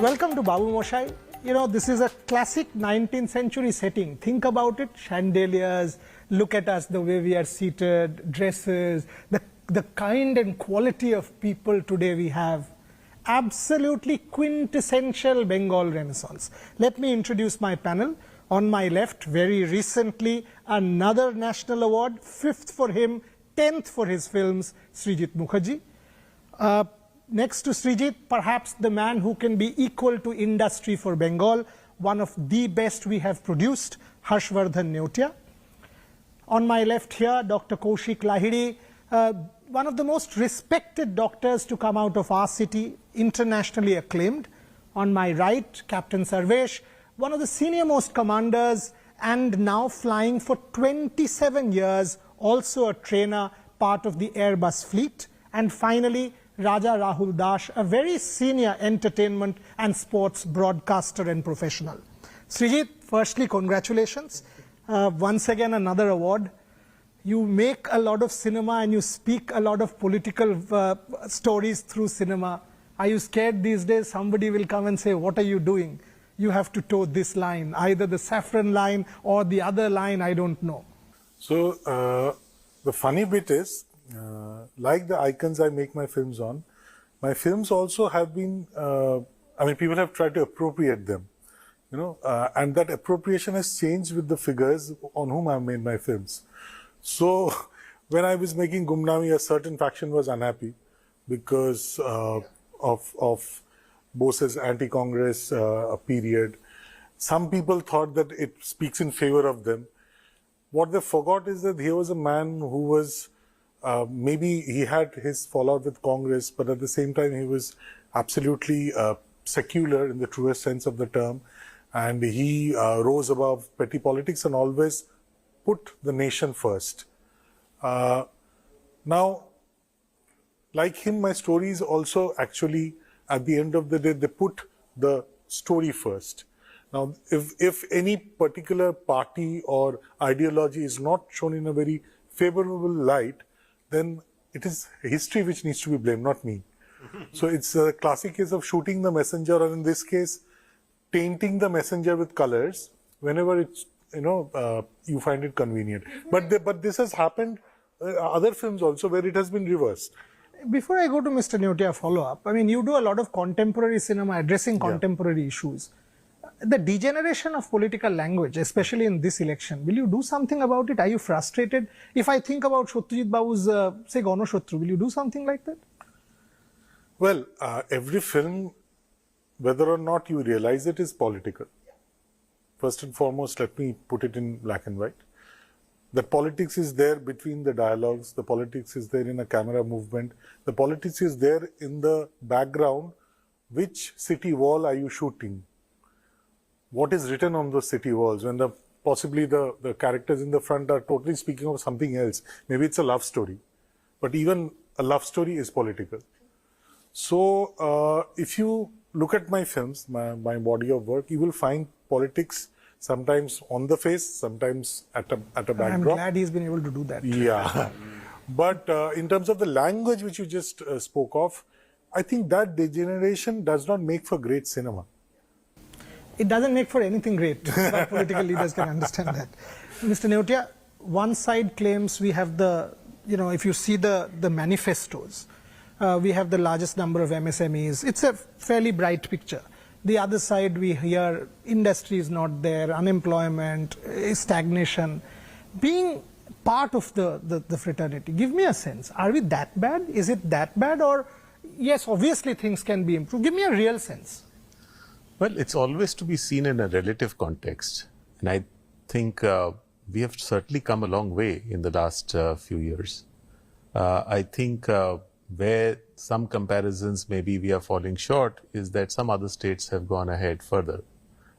Welcome to Babumoshai. You know, this is a classic 19th century setting. Think about it, chandeliers, look at us, the way we are seated, dresses, the kind and quality of people today we have. Absolutely quintessential Bengal Renaissance. Let me introduce my panel. On my left, very recently, another national award, 5th for him, 10th for his films, Srijit Mukherjee. Next to Srijit, perhaps the man who can be equal to industry for Bengal, one of the best we have produced, Harshvardhan Neotia. On my left here, Dr. Kaushik Lahiri, one of the most respected doctors to come out of our city, internationally acclaimed. On my right, Captain Sarvesh, one of the senior most commanders and now flying for 27 years, also a trainer, part of the Airbus fleet. And finally, Raja Rahul Dash, a very senior entertainment and sports broadcaster and professional. Srijit, firstly, congratulations. Once again, another award. You make a lot of cinema and you speak a lot of political stories through cinema. Are you scared these days somebody will come and say, what are you doing? You have to toe this line, either the saffron line or the other line, I don't know. So, the funny bit is, like the icons I make my films on, my films also have been, people have tried to appropriate them, you know, and that appropriation has changed with the figures on whom I've made my films. So, when I was making Gumnaami, a certain faction was unhappy because of Bose's anti-Congress period. Some people thought that it speaks in favor of them. What they forgot is that here was a man who was, maybe he had his fallout with Congress, but at the same time he was absolutely secular in the truest sense of the term. And he rose above petty politics and always put the nation first. Now, like him, my stories also actually, at the end of the day, they put the story first. Now, if any particular party or ideology is not shown in a very favorable light, then it is history which needs to be blamed, not me. So it's a classic case of shooting the messenger, or in this case, painting the messenger with colors whenever it's, you know, you find it convenient. But this has happened other films also where it has been reversed. Before I go to Mr. Neotia follow-up, I mean, you do a lot of contemporary cinema addressing contemporary issues. The degeneration of political language, especially in this election, will you do something about it? Are you frustrated? If I think about Satyajit Babu's, say, Ganoshatru, will you do something like that? Well, every film, whether or not you realize it, is political. First and foremost, let me put it in black and white. The politics is there between the dialogues, the politics is there in a camera movement, the politics is there in the background. Which city wall are you shooting? What is written on those city walls when possibly the characters in the front are totally speaking of something else? Maybe it's a love story, but even a love story is political. So if you look at my films, my body of work, you will find politics sometimes on the face, sometimes at a backdrop. I'm glad he's been able to do that. Yeah. But in terms of the language which you just spoke of, I think that degeneration does not make for great cinema. It doesn't make for anything great, but political leaders can understand that. Mr. Neotia, one side claims we have the, you know, if you see the manifestos, we have the largest number of MSMEs. It's a fairly bright picture. The other side, we hear industry is not there, unemployment, stagnation. Being part of the fraternity, give me a sense. Are we that bad? Is it that bad? Or, yes, obviously things can be improved. Give me a real sense. Well, it's always to be seen in a relative context. And I think we have certainly come a long way in the last few years. I think where some comparisons maybe we are falling short is that some other states have gone ahead further.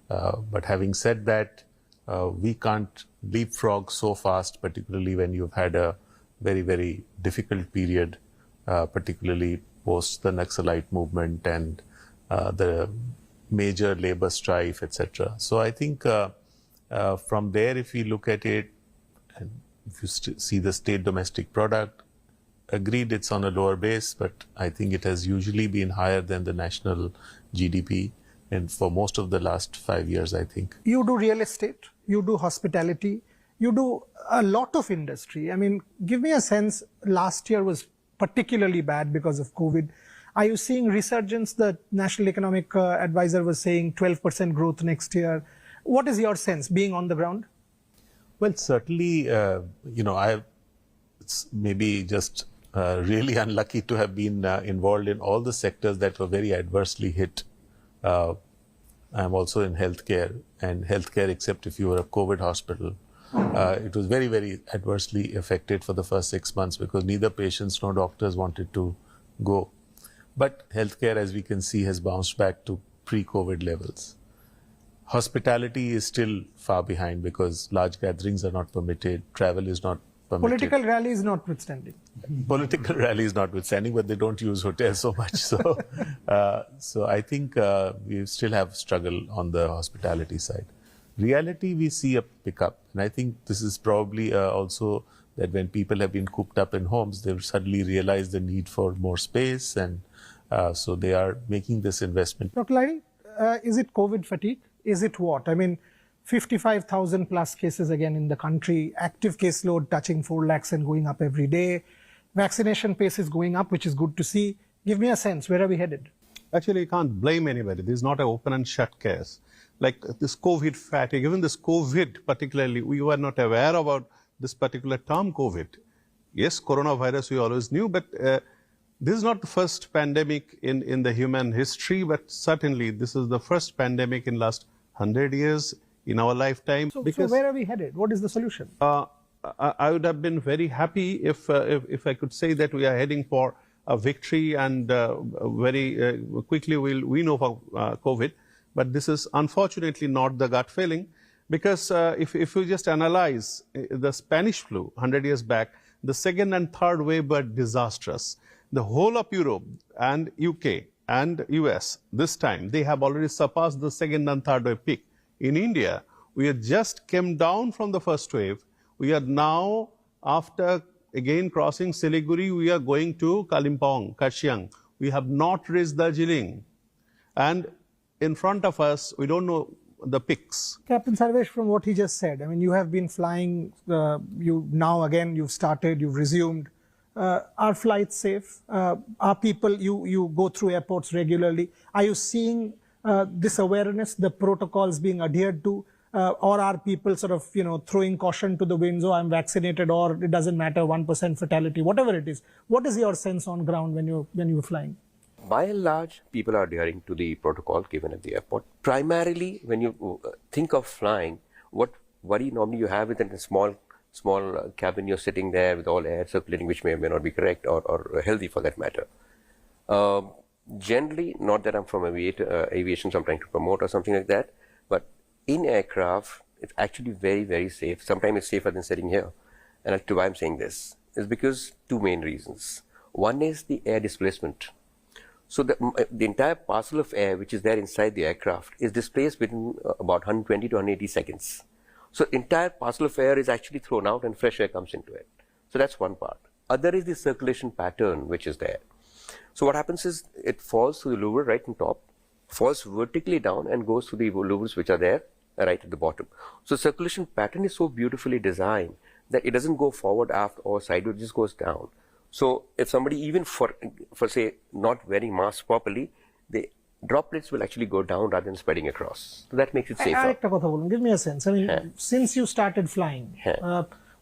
But having said that, we can't leapfrog so fast, particularly when you've had a very, very difficult period, particularly post the Naxalite movement and the major labor strife, etc. So I think from there, if we look at it, and if you see the state domestic product, agreed it's on a lower base, but I think it has usually been higher than the national GDP. and for most of the last 5 years, I think. You do real estate, you do hospitality, you do a lot of industry. I mean, give me a sense, last year was particularly bad because of COVID. Are you seeing resurgence? The National Economic Advisor was saying 12% growth next year. What is your sense, being on the ground? Well, certainly, it's maybe just really unlucky to have been involved in all the sectors that were very adversely hit. I'm also in healthcare, and healthcare, except if you were a COVID hospital, it was very, very adversely affected for the first 6 months because neither patients nor doctors wanted to go. But healthcare, as we can see, has bounced back to pre-COVID levels. Hospitality is still far behind because large gatherings are not permitted, travel is not permitted. Political rallies notwithstanding. Political rallies notwithstanding, but they don't use hotels so much. So I think we still have struggle on the hospitality side. Reality, we see a pickup. And I think this is probably also that when people have been cooped up in homes, they've suddenly realized the need for more space. And so they are making this investment. Dr. Lady, is it COVID fatigue? Is it what? I mean, 55,000 plus cases again in the country, active caseload touching 4 lakhs and going up every day. Vaccination pace is going up, which is good to see. Give me a sense, where are we headed? Actually, you can't blame anybody. This is not an open and shut case. Like this COVID fatigue, even this COVID particularly, we were not aware about this particular term COVID. Yes, coronavirus we always knew, but this is not the first pandemic in the human history, but certainly this is the first pandemic in last 100 years in our lifetime. So where are we headed? What is the solution? I would have been very happy if I could say that we are heading for a victory and very quickly we know for COVID. But this is unfortunately not the gut feeling, because if you just analyze the Spanish flu 100 years back, the second and third wave were disastrous. The whole of Europe and UK and US this time, they have already surpassed the second and third wave peak. In India, we have just came down from the first wave. We are now, after again crossing Siliguri, we are going to Kalimpong, Kashiang. We have not reached Darjeeling. And in front of us, we don't know the peaks. Captain Sarvesh, from what he just said, I mean, you have been flying, you've started, you've resumed. Are flights safe? Are people, you go through airports regularly. Are you seeing this awareness, the protocols being adhered to? Or are people sort of, throwing caution to the winds, oh, I'm vaccinated, or it doesn't matter, 1% fatality, whatever it is. What is your sense on ground when you're flying? By and large, people are adhering to the protocol given at the airport. Primarily, when you think of flying, what worry normally you have is in a small cabin, you're sitting there with all air circulating, which may or may not be correct or healthy for that matter. Generally, not that I'm from aviation, so I'm trying to promote or something like that, but in aircraft, it's actually very, very safe. Sometimes it's safer than sitting here. And as to why I'm saying this is because two main reasons. One is the air displacement. So the entire parcel of air which is there inside the aircraft is displaced within about 120 to 180 seconds. So entire parcel of air is actually thrown out and fresh air comes into it. So that's one part. Other is the circulation pattern which is there. So what happens is it falls through the louver right on top, falls vertically down and goes through the louvers which are there right at the bottom. So circulation pattern is so beautifully designed that it doesn't go forward, aft or sideways, it just goes down. So if somebody even for say not wearing masks properly, the droplets will actually go down rather than spreading across. So that makes it safer. Give me a sense. I mean, since you started flying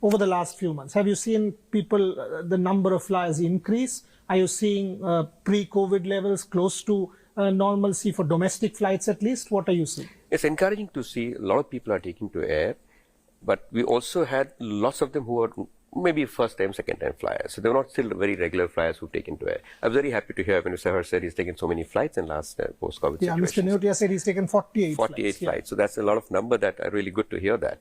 over the last few months, have you seen people, the number of flyers increase? Are you seeing pre-COVID levels close to normalcy for domestic flights at least? What are you seeing? It's encouraging to see a lot of people are taking to air, but we also had lots of them who are maybe first time, second time flyers. So they're not still very regular flyers who've taken to air. I was very happy to hear when Mr. Harsh said he's taken so many flights in last post-COVID situation. Mr. Neotia said he's taken 48 flights. Yeah. So that's a lot of number that are really good to hear that.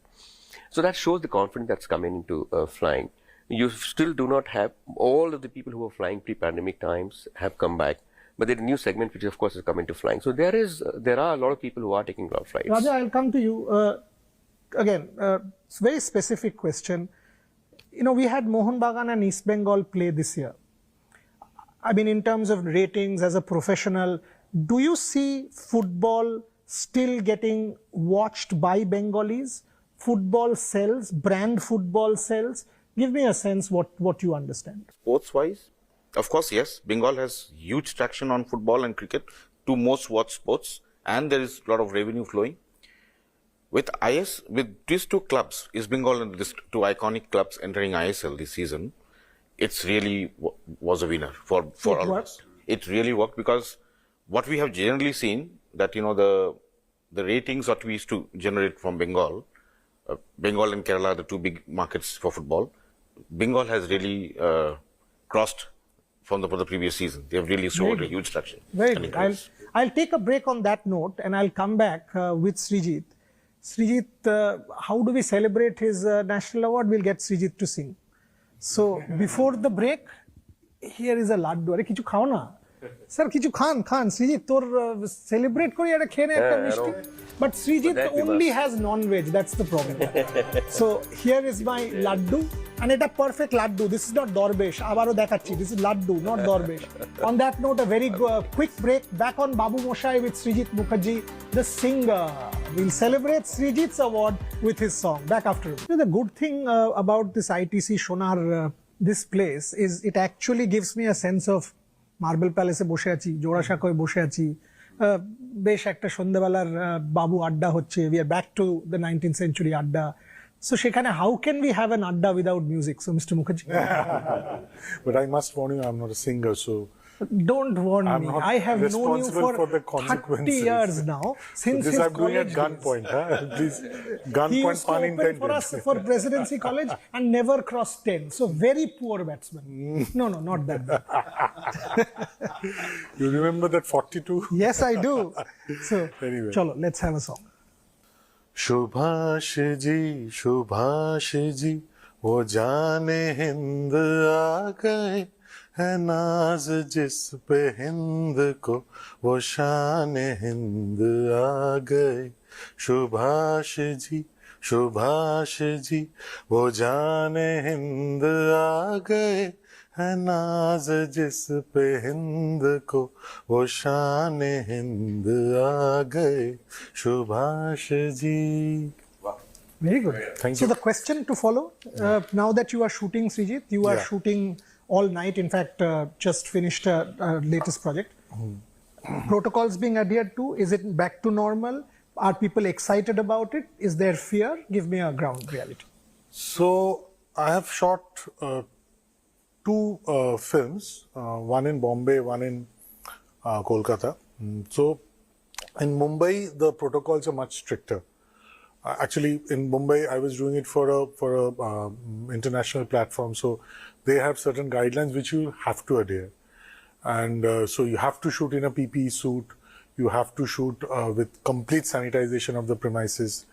So that shows the confidence that's coming into flying. You still do not have all of the people who were flying pre-pandemic times have come back. But there's a new segment which of course is coming to flying. So there are a lot of people who are taking a lot of flights. Raja, I'll come to you. Again, it's a very specific question. We had Mohun Bagan and East Bengal play this year. I mean, in terms of ratings as a professional, do you see football still getting watched by Bengalis? Football sells, brand football sells. Give me a sense what you understand. Sports-wise, of course, yes. Bengal has huge traction on football and cricket, two most watched sports, and there is a lot of revenue flowing. With these two clubs, East Bengal and these two iconic clubs entering ISL this season, it's really was a winner for all of us. It really worked because what we have generally seen that, you know, the ratings that we used to generate from Bengal, Bengal and Kerala are the two big markets for football. Bengal has really crossed from the previous season. They have really showed a huge traction. Very good. I'll take a break on that note and I'll come back with Srijit. Srijit, how do we celebrate his national award? We'll get Srijit to sing. So before the break, here is a laddu. Are kichu khao na? Sir, kichu khan. Srijit, tor celebrate kori eta khene ekta mishti. But Srijit only has non-veg. That's the problem. So here is my laddu. And it's a perfect laddu. This is not dorbesh. Abaro dekhachi. This is laddu, not dorbesh. On that note, a very quick break. Back on Babumoshai with Srijit Mukherjee, the singer. We'll celebrate Srijit's award with his song. Back after. You know, the good thing about this ITC Shonar, this place, is it actually gives me a sense of Marble Palace বসে আছি, জোড়াসাঁকোয় বসে আছি, বেশ একটা সন্ধ্যাবেলার বাবু আড্ডা হচ্ছে. We are back to the 19th century আড্ডা. So Shekhane, how can we have an adda without music? So Mr. Mukherjee. But I must warn you, I'm not a singer, so don't warn me. I have known you for the 30 years now. Since so this his I'm doing at college gunpoint, huh? Please, he gunpoint used to pun open intended. for us for Presidency College and never crossed 10. So very poor batsman. No, not that bad. You remember that 42? Yes, I do. So, Anyway. Chalo, let's have a song. Subhash ji वो जाने हिंद आ गए है नाज जिस पे हिंद को वो शान हिंद आ गए सुभाष जी वो जाने हिंद आ गए है नाज जिस पे हिंद को वो शान हिंद आ गए Subhash ji. Very good. Thank so you. the question to follow, now that you are shooting, Srijit, you are shooting all night. In fact, just finished a latest project. Protocols being adhered to, is it back to normal? Are people excited about it? Is there fear? Give me a ground reality. So I have shot two films, one in Bombay, one in Kolkata. So in Mumbai, the protocols are much stricter. Actually, in Mumbai, I was doing it for a international platform. So they have certain guidelines which you have to adhere. And so you have to shoot in a PPE suit. You have to shoot with complete sanitization of the premises.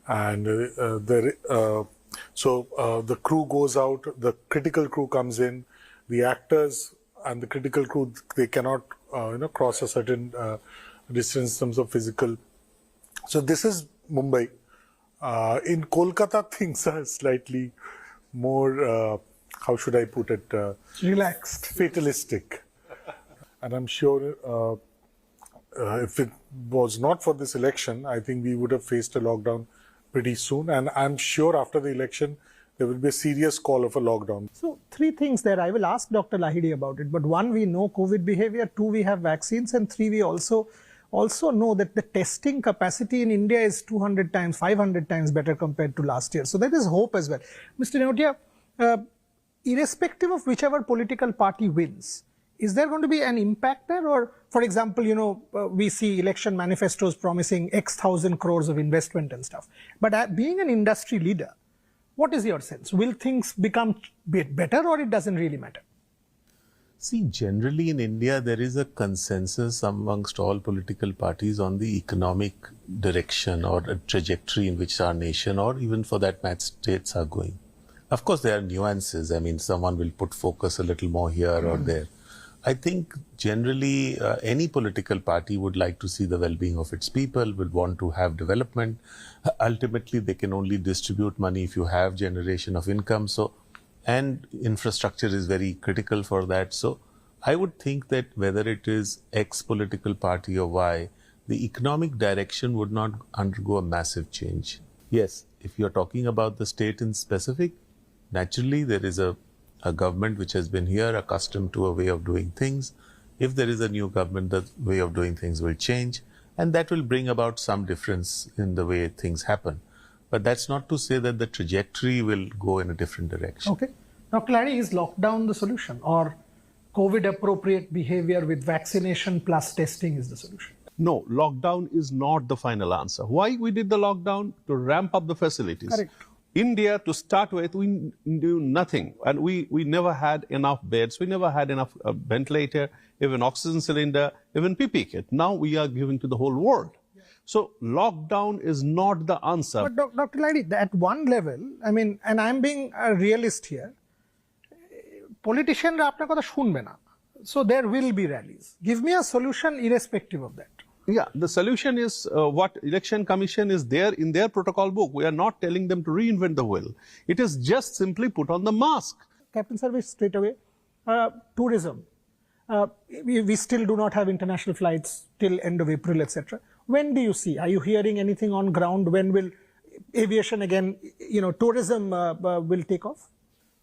And the crew goes out, the critical crew comes in, the actors and the critical crew, they cannot cross a certain distance in terms of physical. So this is Mumbai. In Kolkata, things are slightly more, how should I put it? Relaxed. Fatalistic. And I'm sure if it was not for this election, I think we would have faced a lockdown pretty soon. And I'm sure after the election, there will be a serious call of a lockdown. So three things there. I will ask Dr. Lahiri about it. But one, we know COVID behavior. Two, we have vaccines. And three, we also know that the testing capacity in India is 200 times, 500 times better compared to last year. So there is hope as well. Mr. Neotia, irrespective of whichever political party wins, is there going to be an impact there? Or, for example, we see election manifestos promising X thousand crores of investment and stuff. But being an industry leader, what is your sense? Will things become better or it doesn't really matter? See, generally in India, there is a consensus amongst all political parties on the economic direction or a trajectory in which our nation or even for that matter states are going. Of course, there are nuances. I mean, someone will put focus a little more here or there. I think generally any political party would like to see the well-being of its people, would want to have development. Ultimately, they can only distribute money if you have generation of income. So, and infrastructure is very critical for that. So, I would think that whether it is X political party or Y, the economic direction would not undergo a massive change. Yes, if you're talking about the state in specific, naturally there is a government which has been here accustomed to a way of doing things. If there is a new government, the way of doing things will change, and that will bring about some difference in the way things happen. But that's not to say that the trajectory will go in a different direction. Okay. Dr. Larry, is lockdown the solution, or COVID appropriate behavior with vaccination plus testing is the solution? No, lockdown is not the final answer. Why we did the lockdown? To ramp up the facilities. Correct. India, to start with, we knew nothing, and we never had enough beds, we never had enough ventilator, even oxygen cylinder, even PPE kit. Now we are giving to the whole world. So lockdown is not the answer. But Dr. Larry, at one level, I mean, and I'm being a realist here, politicians আপনার কথা শুনবে না. So there will be rallies. Give me a solution irrespective of that. Yeah, the solution is what Election Commission is there in their protocol book. We are not telling them to reinvent the wheel. It is just simply put on the mask. Captain Service, straight away, tourism. We still do not have international flights till end of April, etc. When do you see? Are you hearing anything on ground? When will aviation again, tourism will take off?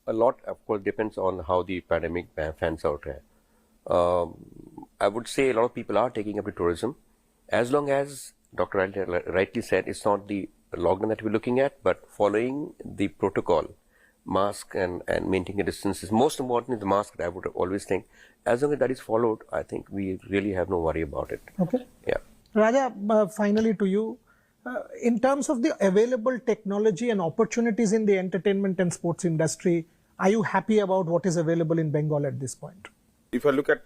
A lot, of course, depends on how the pandemic pans out. I would say a lot of people are taking up to tourism. As long as Dr. rightly said, it's not the lockdown that we're looking at, but following the protocol, mask and maintaining a distance is most important. Is the mask, I would always think. As long as that is followed, I think we really have no worry about it. Okay. Yeah. Raja, finally to you, in terms of the available technology and opportunities in the entertainment and sports industry, are you happy about what is available in Bengal at this point? If I look at,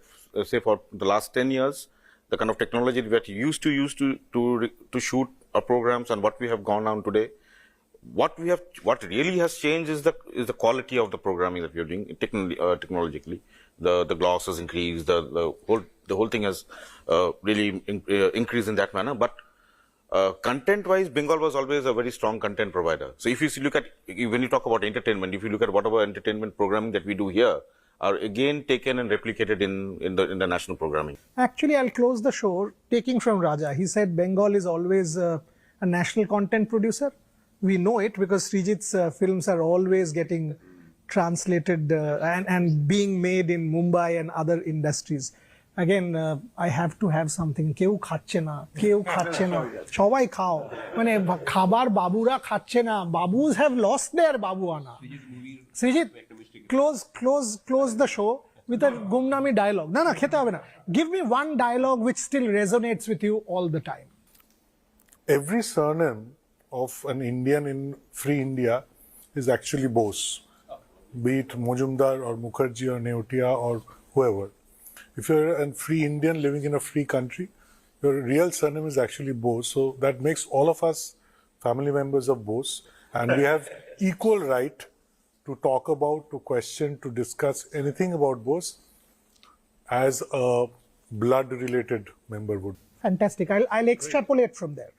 say, for the last 10 years, the kind of technology that we used to shoot our programs and what we have gone on today, what really has changed is the quality of the programming that we are doing technologically. The gloss has increased, the whole thing has really increased in that manner. But content-wise, Bengal was always a very strong content provider. So if you look at, when you talk about entertainment, if you look at whatever entertainment programming that we do here, are again taken and replicated in the national programming. Actually, I'll close the show taking from Raja. He said Bengal is always a national content producer. We know it because Srijit's films are always getting translated and being made in Mumbai and other industries. Again, I have to have something. কেউ খাচ্ছে না, সবাই খাও। মানে খাবার বাবুরা খাচ্ছে না। Babus have lost their babuana. Srijit, close the show with a Gumnaami dialogue. না, খেতে হবে না. Give me one dialogue which still resonates with you all the time. Every surname of an Indian in free India is actually Bose, be it Mojumdar or Mukherjee or Neotia or whoever. If you're a free Indian living in a free country, your real surname is actually Bose. So that makes all of us family members of Bose, and we have equal right to talk about, to question, to discuss anything about Bose as a blood-related member would. Fantastic. I'll extrapolate from there.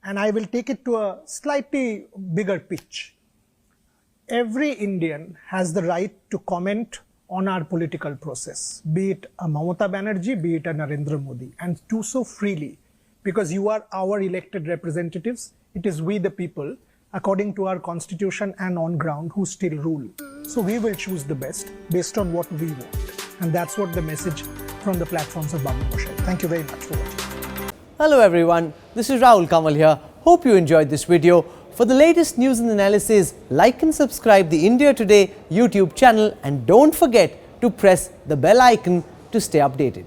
And I will take it to a slightly bigger pitch. Every Indian has the right to comment on our political process, be it a Mamata Banerjee, be it a Narendra Modi, and do so freely, because you are our elected representatives. It is we the people, according to our constitution and on ground, who still rule. So we will choose the best based on what we want. And that's what the message from the platforms of Babumoshai. Thank you very much for watching. Hello everyone, this is Rahul Kamal here. Hope you enjoyed this video. For the latest news and analysis, like and subscribe the India Today YouTube channel, and don't forget to press the bell icon to stay updated.